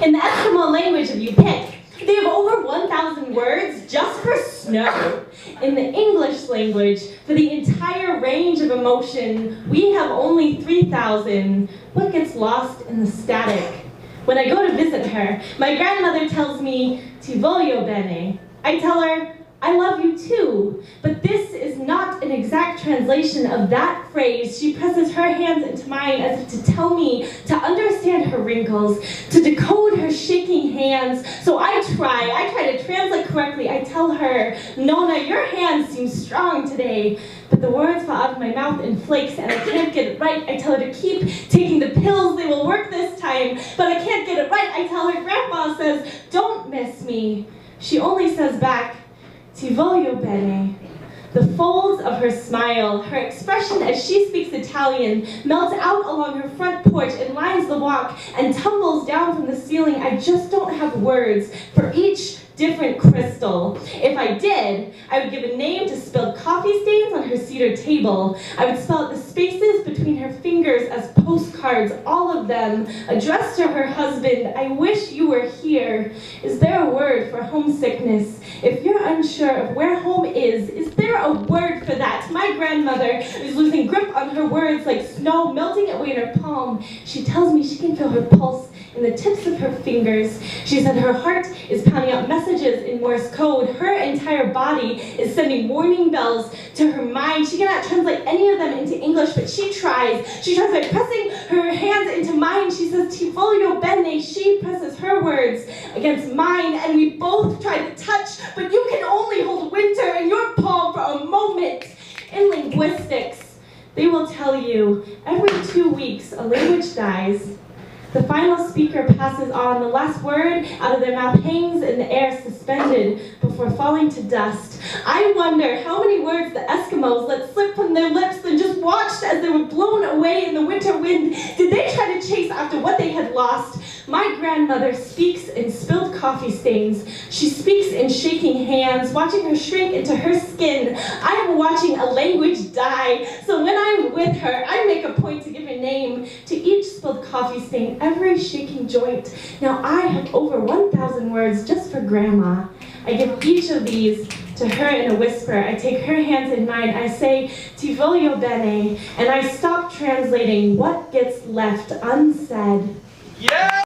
In the Eskimo language, if you pick, they have over 1,000 words just for snow. In the English language, for the entire range of emotion, we have only 3,000. What gets lost in the static? When I go to visit her, my grandmother tells me, "Ti voglio bene." I tell her, "I love you too." But this is not an exact translation of that phrase. She presses her hands into mine as if to tell me to understand her wrinkles, to decode her shaking hands. So I try to translate correctly. I tell her, "Nona, your hands seem strong today." But the words fall out of my mouth in flakes and I can't get it right. I tell her to keep taking the pills, they will work this time. But I can't get it right. I tell her, "Grandma says, don't miss me." She only says back, "Ti voglio bene." The folds of her smile, her expression as she speaks Italian, melts out along her front porch and lines the walk and tumbles down from the ceiling. I just don't have words for each different crystal. If I did, I would give a name to spilled coffee stains on her cedar table. I would spell out the spaces between her fingers as postcards, all of them addressed to her husband. "I wish you were here." Is there a word for homesickness? If you're unsure of where home is there a word for that? My grandmother is losing grip on her words like snow melting away in her palm. She tells me she can feel her pulse in the tips of her fingers. She said her heart is pounding out messages in Morse code. Her entire body is sending warning bells to her mind. She cannot translate any of them into English, but she tries. She tries by pressing her hands into mine. She says, "Ti voglio bene." She presses her words against mine, and we both try to touch, but you can only hold winter in your palm for a moment. In linguistics, they will tell you every 2 weeks a language dies. The final speaker passes on. The last word out of their mouth hangs in the air suspended before falling to dust. I wonder how many words the Eskimos let slip from their lips and just watched as they were blown away in the winter wind. Did they try to chase after what they had lost? My grandmother speaks in spilled coffee stains. She speaks in shaking hands, watching her shrink into her skin. I am watching a language die. So when I'm with her, I make a point to give a name to each spilled coffee stain, every shaking joint. Now I have over 1,000 words just for Grandma. I give each of these to her in a whisper. I take her hands in mine. I say, "Ti voglio bene," and I stop translating what gets left unsaid. Yeah!